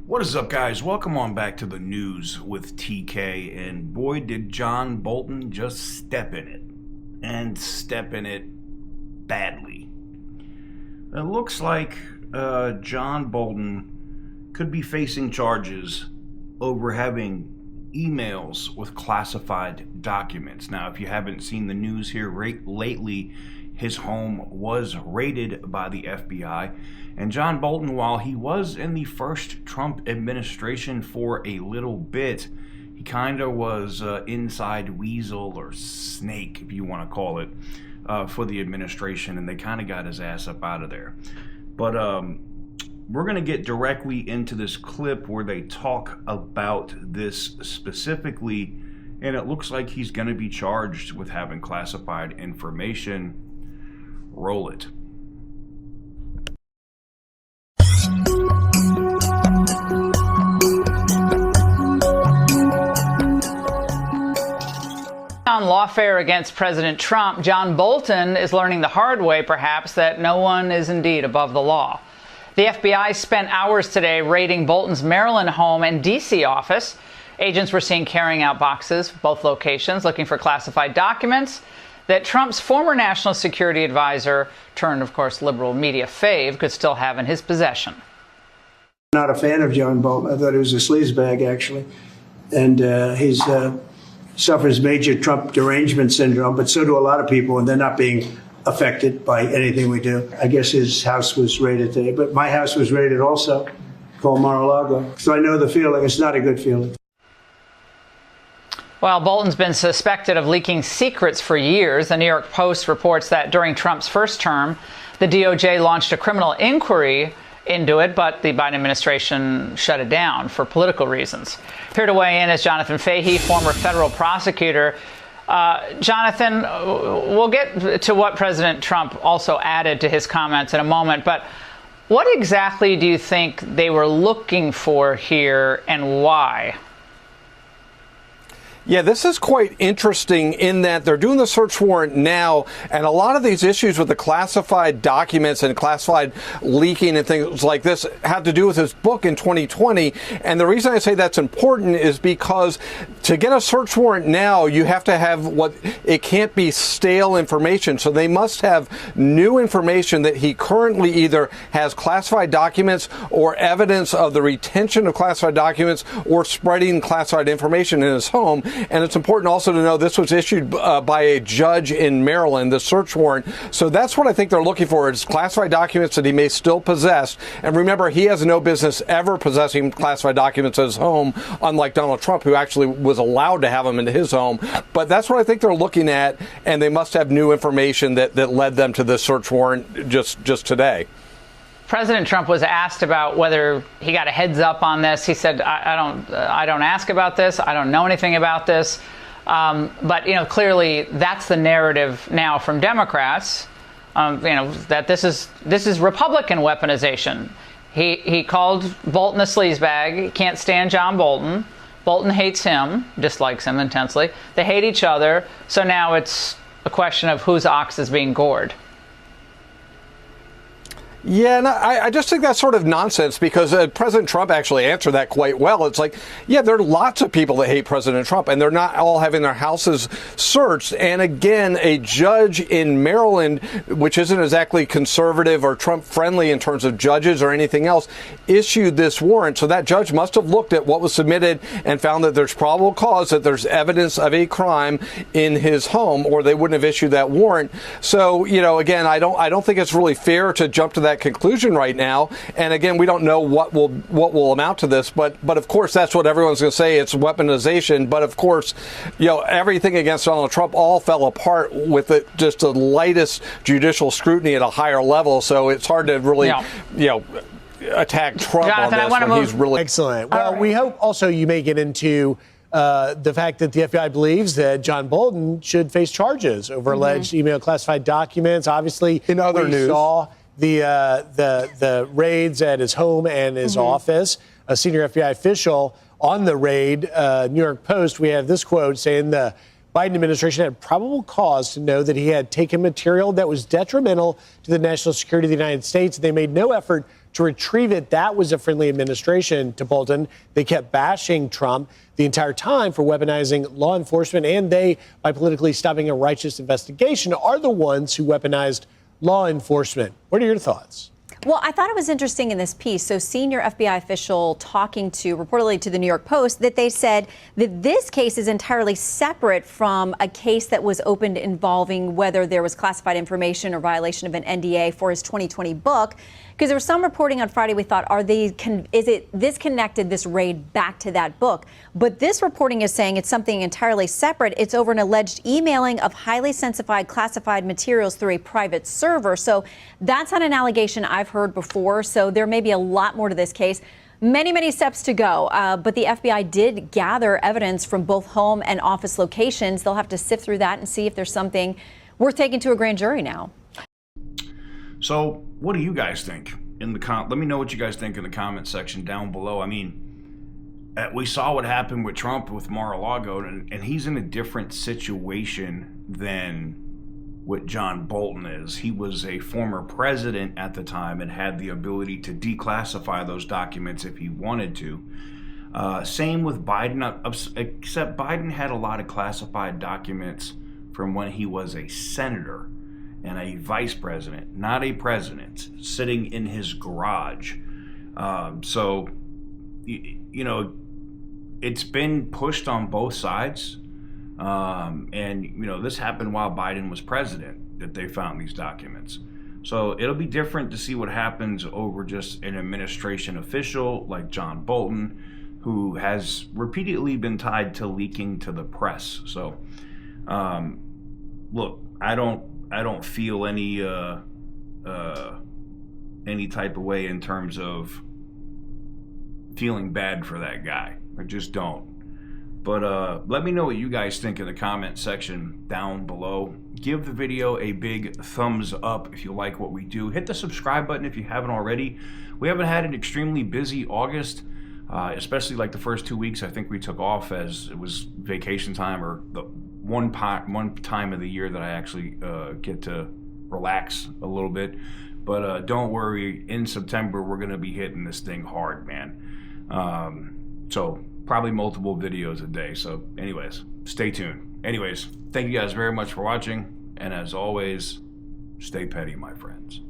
What is up, guys? Welcome on back to the news with TK, and boy did John Bolton just step in it, and step in it badly. It looks like John Bolton could be facing charges over having emails with classified documents. Now, if you haven't seen the news here lately, his home was raided by the FBI. And John Bolton, while he was in the first Trump administration for a little bit, he kind of was inside weasel or snake, if you want to call it, for the administration. And they kind of got his ass up out of there. But we're going to get directly into this clip where they talk about this specifically. And it looks like he's going to be charged with having classified information. Roll it. On lawfare against President Trump, John Bolton is learning the hard way, perhaps, that no one is indeed above the law. The FBI spent hours today raiding Bolton's Maryland home and D.C. office. Agents were seen carrying out boxes, both locations, looking for classified documents that Trump's former national security advisor, turned, of course, liberal media fave, could still have in his possession. Not a fan of John Bolton. I thought he was a sleazebag, actually. And he's suffers major Trump derangement syndrome, but so do a lot of people, and they're not being affected by anything we do. I guess his house was raided today, but my house was raided also, called Mar-a-Lago. So I know the feeling. It's not a good feeling. Well, Bolton's been suspected of leaking secrets for years. The New York Post reports that during Trump's first term, the DOJ launched a criminal inquiry into it, but the Biden administration shut it down for political reasons. Here to weigh in is Jonathan Fahey, former federal prosecutor. Jonathan, we'll get to what President Trump also added to his comments in a moment, but what exactly do you think they were looking for here and why? Yeah, this is quite interesting in that they're doing the search warrant now, and a lot of these issues with the classified documents and classified leaking and things like this have to do with his book in 2020. And the reason I say that's important is because to get a search warrant now, you have to have it can't be stale information. So they must have new information that he currently either has classified documents or evidence of the retention of classified documents or spreading classified information in his home. And it's important also to know this was issued by a judge in Maryland, the search warrant. So that's what I think they're looking for, is classified documents that he may still possess. And remember, he has no business ever possessing classified documents at his home, unlike Donald Trump, who actually was allowed to have them into his home. But that's what I think they're looking at, and they must have new information that led them to this search warrant just today. President Trump was asked about whether he got a heads up on this. He said, I don't ask about this. I don't know anything about this. But, clearly that's the narrative now from Democrats, that this is Republican weaponization. He called Bolton a sleazebag. He can't stand John Bolton. Bolton hates him, dislikes him intensely. They hate each other. So now it's a question of whose ox is being gored. Yeah, and I just think that's sort of nonsense because President Trump actually answered that quite well. It's like, yeah, there are lots of people that hate President Trump, and they're not all having their houses searched. And again, a judge in Maryland, which isn't exactly conservative or Trump-friendly in terms of judges or anything else, issued this warrant. So that judge must have looked at what was submitted and found that there's probable cause that there's evidence of a crime in his home, or they wouldn't have issued that warrant. So, again, I don't think it's really fair to jump to that conclusion right now. And again, we don't know what will amount to this, but of course that's what everyone's going to say. It's weaponization. But of course, everything against Donald Trump all fell apart with just the lightest judicial scrutiny at a higher level. So it's hard to really, attack Trump Jonathan, on this when he's really excellent. Well, we hope also you may get into the fact that the FBI believes that John Bolton should face charges over alleged email classified documents. Obviously, in other news, saw the raids at his home and his office. A senior FBI official on the raid, New York Post, we have this quote saying the Biden administration had probable cause to know that he had taken material that was detrimental to the national security of the United States. They made no effort to retrieve it. That was a friendly administration to Bolton. They kept bashing Trump the entire time for weaponizing law enforcement, and they, by politically stopping a righteous investigation, are the ones who weaponized law enforcement. What are your thoughts? Well, I thought it was interesting in this piece. So senior FBI official talking reportedly to the New York Post, that they said that this case is entirely separate from a case that was opened involving whether there was classified information or violation of an NDA for his 2020 book. Because there was some reporting on Friday, we thought, this connected this raid back to that book? But this reporting is saying it's something entirely separate. It's over an alleged emailing of highly sensitive classified materials through a private server. So that's not an allegation I've heard before. So there may be a lot more to this case. Many, many steps to go. But the FBI did gather evidence from both home and office locations. They'll have to sift through that and see if there's something worth taking to a grand jury now. So, what do you guys think? Let me know what you guys think in the comment section down below. I mean, we saw what happened with Trump with Mar-a-Lago, and he's in a different situation than what John Bolton is. He was a former president at the time and had the ability to declassify those documents if he wanted to. Same with Biden, except Biden had a lot of classified documents from when he was a senator and a vice president, not a president, sitting in his garage. So, you know, it's been pushed on both sides. And, you know, this happened while Biden was president, that they found these documents. So it'll be different to see what happens over just an administration official like John Bolton, who has repeatedly been tied to leaking to the press. So, look, I don't feel any type of way in terms of feeling bad for that guy. I just don't. But let me know what you guys think in the comment section down below. Give the video a big thumbs up if you like what we do. Hit the subscribe button if you haven't already. We haven't had an extremely busy August, especially like the first 2 weeks. I think we took off as it was vacation time, or the one time of the year that I actually get to relax a little bit. But don't worry, in September we're gonna be hitting this thing hard, man. So probably multiple videos a day. So anyways, stay tuned. Anyways, thank you guys very much for watching, and as always, stay petty, my friends.